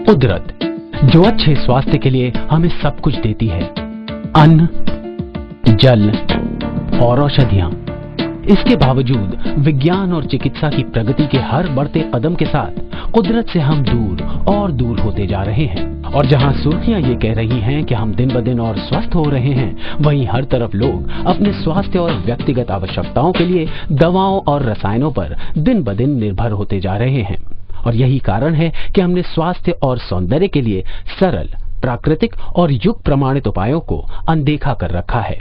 कुदरत जो अच्छे स्वास्थ्य के लिए हमें सब कुछ देती है, अन्न, जल और औषधियां। इसके बावजूद विज्ञान और चिकित्सा की प्रगति के हर बढ़ते कदम के साथ कुदरत से हम दूर और दूर होते जा रहे हैं। और जहां सुर्खियां ये कह रही हैं कि हम दिन ब दिन और स्वस्थ हो रहे हैं, वहीं हर तरफ लोग अपने स्वास्थ्य और व्यक्तिगत आवश्यकताओं के लिए दवाओं और रसायनों पर दिन ब दिन निर्भर होते जा रहे हैं। और यही कारण है कि हमने स्वास्थ्य और सौंदर्य के लिए सरल, प्राकृतिक और युग प्रमाणित उपायों को अनदेखा कर रखा है।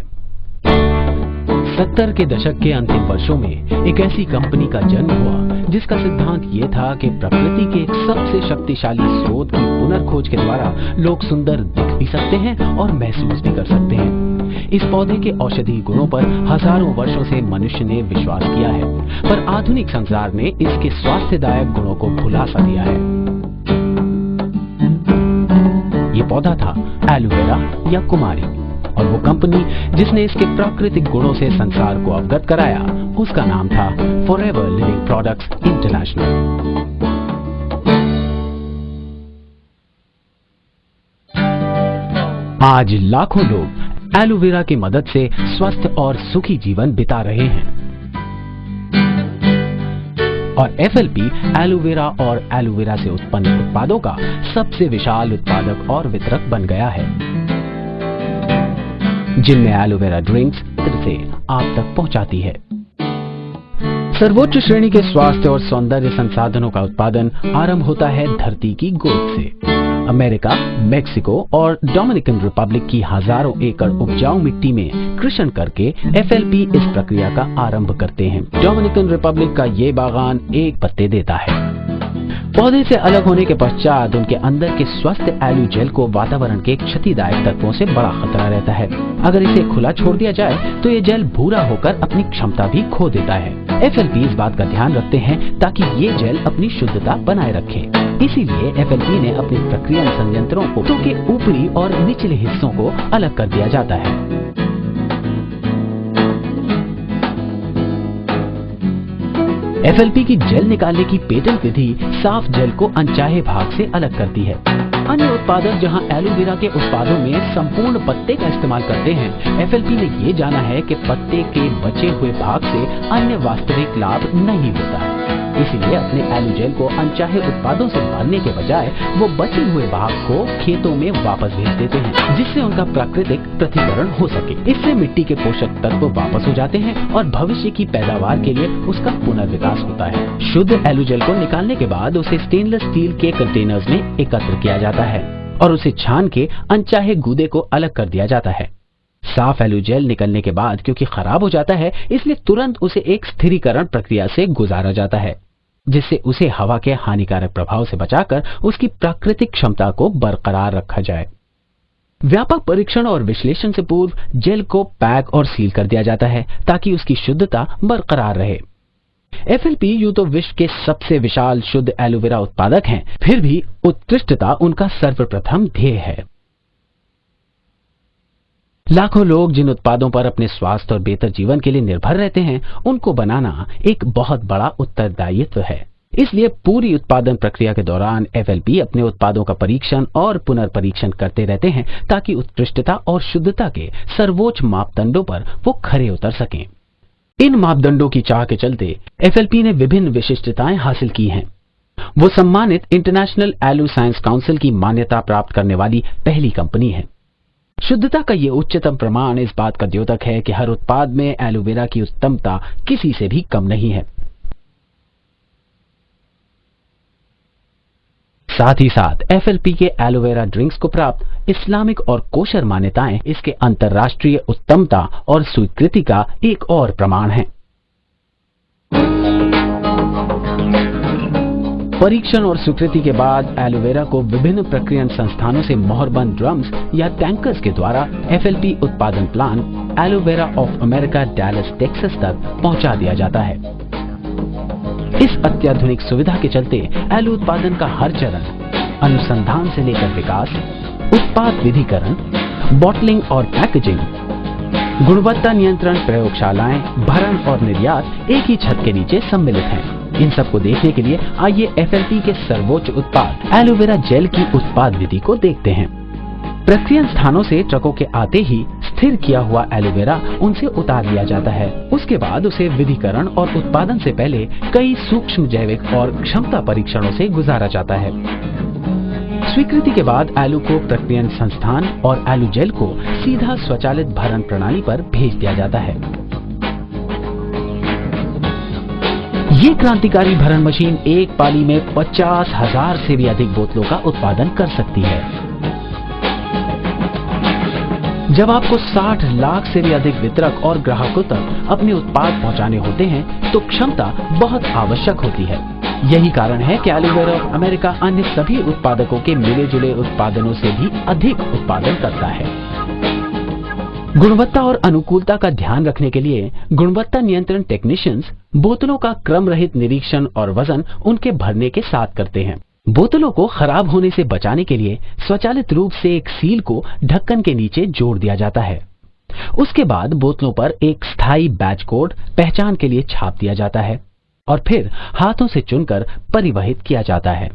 70 के दशक के अंतिम वर्षों में एक ऐसी कंपनी का जन्म हुआ जिसका सिद्धांत ये था कि प्रकृति के एक सबसे शक्तिशाली स्रोत की पुनर्खोज के द्वारा लोग सुंदर दिख भी सकते हैं और महसूस भी कर सकते हैं। इस पौधे के औषधीय गुणों पर हजारों वर्षों से मनुष्य ने विश्वास किया है, पर आधुनिक संसार ने इसके स्वास्थ्यदायक गुणों को भुला सा दिया है। ये पौधा था एलोवेरा या कुमारी, और वो कंपनी जिसने इसके प्राकृतिक गुणों से संसार को अवगत कराया, उसका नाम था फॉरएवर लिविंग प्रोडक्ट्स इंटरनेशनल। आज लाखों लोग एलोवेरा की मदद से स्वस्थ और सुखी जीवन बिता रहे हैं। और एफएलपी एलोवेरा और एलोवेरा से उत्पन्न उत्पादों का सबसे विशाल उत्पादक और वितरक बन गया है, जिनमें एलोवेरा ड्रिंक्स से आप तक पहुंचाती है। सर्वोच्च श्रेणी के स्वास्थ्य और सौंदर्य संसाधनों का उत्पादन आरंभ होता है धरती की गोद से। अमेरिका, मेक्सिको और डोमिनिकन रिपब्लिक की हजारों एकड़ उपजाऊ मिट्टी में कृषि करके एफएलपी इस प्रक्रिया का आरंभ करते हैं। डोमिनिकन रिपब्लिक का ये बागान एक पत्ते देता है। पौधे से अलग होने के पश्चात उनके अंदर के स्वस्थ एलो जेल को वातावरण के क्षतिदायक तत्वों से बड़ा खतरा रहता है। अगर इसे खुला छोड़ दिया जाए तो ये जेल भूरा होकर अपनी क्षमता भी खो देता है। एफएलपी इस बात का ध्यान रखते हैं ताकि ये जेल अपनी शुद्धता बनाए रखे। इसीलिए एफएलपी ने अपने प्रक्रिया संयंत्रों को के ऊपरी और निचले हिस्सों को अलग कर दिया जाता है। एफएलपी की जेल निकालने की पेटेंट विधि साफ जेल को अनचाहे भाग से अलग करती है। अन्य उत्पादक जहां एलोवेरा के उत्पादों में संपूर्ण पत्ते का इस्तेमाल करते हैं, एफएलपी ने ये जाना है कि पत्ते के बचे हुए भाग से अन्य वास्तविक लाभ नहीं होता है। इसीलिए अपने एलो जेल को अनचाहे उत्पादों से भरने के बजाय वो बचे हुए भाग को खेतों में वापस भेज देते हैं, जिससे उनका प्राकृतिक पृथक्करण हो सके। इससे मिट्टी के पोषक तत्व वापस हो जाते हैं और भविष्य की पैदावार के लिए उसका पुनर्विकास होता है। शुद्ध एलो जेल को निकालने के बाद उसे स्टेनलेस स्टील के कंटेनर्स में एकत्र किया जाता है और उसे छान के अनचाहे गूदे को अलग कर दिया जाता है। साफ एलो जेल निकलने के बाद क्योंकि खराब हो जाता है, इसलिए तुरंत उसे एक स्थिरीकरण प्रक्रिया से गुजारा जाता है, जिससे उसे हवा के हानिकारक प्रभाव से बचाकर उसकी प्राकृतिक क्षमता को बरकरार रखा जाए। व्यापक परीक्षण और विश्लेषण से पूर्व जेल को पैक और सील कर दिया जाता है ताकि उसकी शुद्धता बरकरार रहे। एफएलपी यूं तो विश्व के सबसे विशाल शुद्ध एलोवेरा उत्पादक हैं, फिर भी उत्कृष्टता उनका सर्वप्रथम ध्येय है। लाखों लोग जिन उत्पादों पर अपने स्वास्थ्य और बेहतर जीवन के लिए निर्भर रहते हैं, उनको बनाना एक बहुत बड़ा उत्तरदायित्व है। इसलिए पूरी उत्पादन प्रक्रिया के दौरान एफएलपी अपने उत्पादों का परीक्षण और पुनर्परीक्षण करते रहते हैं ताकि उत्कृष्टता और शुद्धता के सर्वोच्च मापदंडों पर वो खरे उतर सकें। इन मापदंडों की चाह के चलते एफएलपी ने विभिन्न विशिष्टताएं हासिल की हैं। वो सम्मानित इंटरनेशनल एलो साइंस काउंसिल की मान्यता प्राप्त करने वाली पहली कंपनी है। शुद्धता का ये उच्चतम प्रमाण इस बात का द्योतक है कि हर उत्पाद में एलोवेरा की उत्तमता किसी से भी कम नहीं है। साथ ही साथ एफएलपी के एलोवेरा ड्रिंक्स को प्राप्त इस्लामिक और कोशर मान्यताएं इसके अंतर्राष्ट्रीय उत्तमता और स्वीकृति का एक और प्रमाण है। परीक्षण और स्वीकृति के बाद एलोवेरा को विभिन्न प्रक्रियन संस्थानों से मोहरबंद ड्रम्स या टैंकर्स के द्वारा एफएलपी उत्पादन plant aloe vera of America Dallas Texas तक पहुंचा दिया जाता है। इस अत्याधुनिक सुविधा के चलते एलो उत्पादन का हर चरण, अनुसंधान से लेकर विकास, उत्पाद विधिकरण, बॉटलिंग और पैकेजिंग, गुणवत्ता नियंत्रण प्रयोगशालाएं, भरण और निर्यात एक ही छत के नीचे सम्मिलित हैं। इन सब को देखने के लिए आइए FLP के सर्वोच्च उत्पाद एलोवेरा जेल की उत्पाद विधि को देखते हैं। प्रक्रिया स्थानों से ट्रकों के आते ही स्थिर किया हुआ एलोवेरा उनसे उतार लिया जाता है। उसके बाद उसे विधिकरण और उत्पादन से पहले कई सूक्ष्म जैविक और क्षमता परीक्षणों से गुजारा जाता है। स्वीकृति के बाद आलू को प्रक्रियन संस्थान और आलू जेल को सीधा स्वचालित भरण प्रणाली पर भेज दिया जाता है। ये क्रांतिकारी भरण मशीन एक पाली में 50,000 से भी अधिक बोतलों का उत्पादन कर सकती है। जब आपको 60 लाख से भी अधिक वितरक और ग्राहकों तक अपने उत्पाद पहुंचाने होते हैं तो क्षमता बहुत आवश्यक होती है। यही कारण है कि एलोवेरा ऑफ अमेरिका अन्य सभी उत्पादकों के मिले जुले उत्पादनों से भी अधिक उत्पादन करता है। गुणवत्ता और अनुकूलता का ध्यान रखने के लिए गुणवत्ता नियंत्रण टेक्नीशियंस बोतलों का क्रम रहित निरीक्षण और वजन उनके भरने के साथ करते हैं। बोतलों को खराब होने से बचाने के लिए स्वचालित रूप से एक सील को ढक्कन के नीचे जोड़ दिया जाता है। उसके बाद बोतलों पर एक स्थायी बैच कोड पहचान के लिए छाप दिया जाता है और फिर हाथों से चुनकर परिवहित किया जाता है।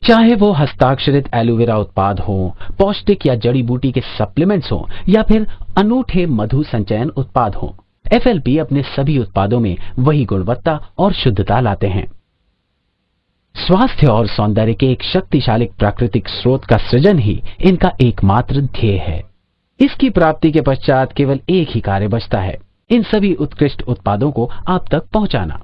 चाहे वो हस्ताक्षरित एलोवेरा उत्पाद हो, पौष्टिक या जड़ी बूटी के सप्लीमेंट्स हो या फिर अनूठे मधु संचयन उत्पाद हो, FLP अपने सभी उत्पादों में वही गुणवत्ता और शुद्धता लाते हैं। स्वास्थ्य और सौंदर्य के एक शक्तिशाली प्राकृतिक स्रोत का सृजन ही इनका एकमात्र ध्येय है। इसकी प्राप्ति के पश्चात केवल एक ही कार्य बचता है, इन सभी उत्कृष्ट उत्पादों को आप तक पहुंचाना।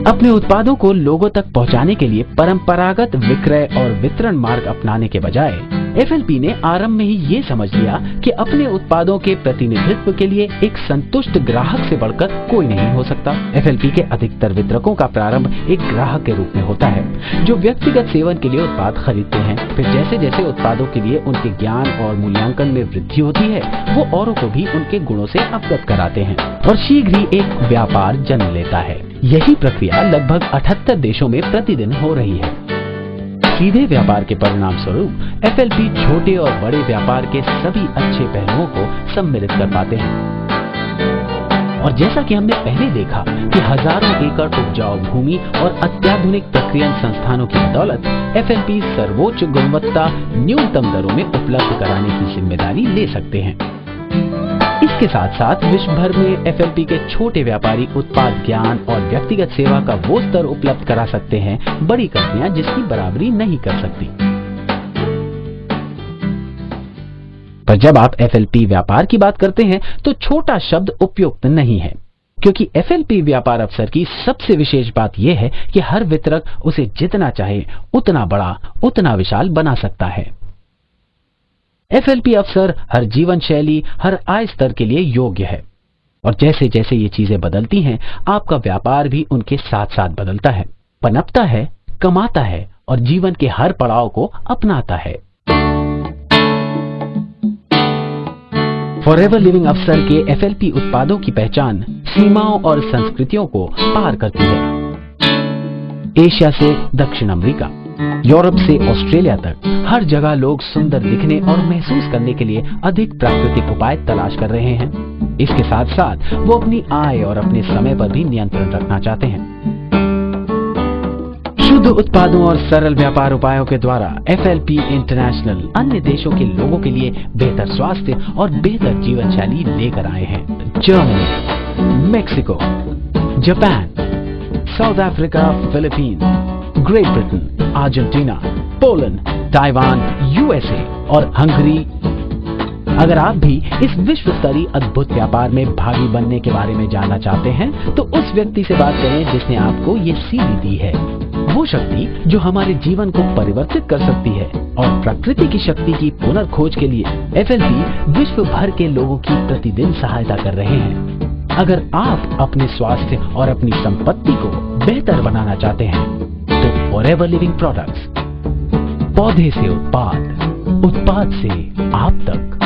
अपने उत्पादों को लोगों तक पहुंचाने के लिए परंपरागत विक्रय और वितरण मार्ग अपनाने के बजाय FLP ने आरंभ में ही ये समझ लिया कि अपने उत्पादों के प्रतिनिधित्व के लिए एक संतुष्ट ग्राहक से बढ़कर कोई नहीं हो सकता। FLP के अधिकतर वितरकों का प्रारंभ एक ग्राहक के रूप में होता है जो व्यक्तिगत सेवन के लिए उत्पाद खरीदते हैं। फिर जैसे जैसे उत्पादों के लिए उनके ज्ञान और मूल्यांकन में वृद्धि होती है, वो औरों को भी उनके गुणों से अवगत कराते हैं और शीघ्र ही एक व्यापार जन्म लेता है। यही प्रक्रिया लगभग 78 देशों में प्रतिदिन हो रही है। सीधे व्यापार के परिणाम स्वरूप FLP छोटे और बड़े व्यापार के सभी अच्छे पहलुओं को सम्मिलित कर पाते हैं। और जैसा कि हमने पहले देखा कि हजारों एकड़ उपजाऊ भूमि और अत्याधुनिक प्रक्रियन संस्थानों की बदौलत FLP सर्वोच्च गुणवत्ता न्यूनतम दरों में उपलब्ध कराने की जिम्मेदारी ले सकते हैं। इसके साथ साथ विश्व भर में FLP के छोटे व्यापारी उत्पाद ज्ञान और व्यक्तिगत सेवा का वो स्तर उपलब्ध करा सकते हैं बड़ी कंपनियां जिसकी बराबरी नहीं कर सकती। पर जब आप FLP व्यापार की बात करते हैं तो छोटा शब्द उपयुक्त नहीं है, क्योंकि FLP व्यापार अवसर की सबसे विशेष बात यह है कि हर वितरक उसे जितना चाहे उतना बड़ा उतना विशाल बना सकता है। FLP अवसर हर जीवन शैली, हर आय स्तर के लिए योग्य है और जैसे जैसे ये चीजें बदलती हैं, आपका व्यापार भी उनके साथ साथ बदलता है, पनपता है, कमाता है और जीवन के हर पड़ाव को अपनाता है। फॉरएवर लिविंग अवसर के FLP उत्पादों की पहचान सीमाओं और संस्कृतियों को पार करती है। एशिया से दक्षिण अमेरिका, यूरोप से ऑस्ट्रेलिया तक हर जगह लोग सुंदर दिखने और महसूस करने के लिए अधिक प्राकृतिक उपाय तलाश कर रहे हैं। इसके साथ साथ वो अपनी आय और अपने समय पर भी नियंत्रण रखना चाहते हैं। शुद्ध उत्पादों और सरल व्यापार उपायों के द्वारा FLP इंटरनेशनल अन्य देशों के लोगों के लिए बेहतर स्वास्थ्य और बेहतर जीवन शैली लेकर आए हैं। Germany, Mexico, Japan, south Africa, Philippines, great Britain, Argentina, Poland, Taiwan, USA और हंगरी। अगर आप भी इस विश्व स्तरीय अद्भुत व्यापार में भागी बनने के बारे में जानना चाहते हैं तो उस व्यक्ति से बात करें जिसने आपको ये सीढ़ी दी है, वो शक्ति जो हमारे जीवन को परिवर्तित कर सकती है। और प्रकृति की शक्ति की पुनर्खोज के लिए FLP विश्व भर के लोगों की प्रतिदिन सहायता कर रहे हैं। अगर आप अपने स्वास्थ्य और अपनी संपत्ति को बेहतर बनाना चाहते हैं तो फॉरएवर लिविंग प्रोडक्ट्स, पौधे से उत्पाद, उत्पाद से आप तक।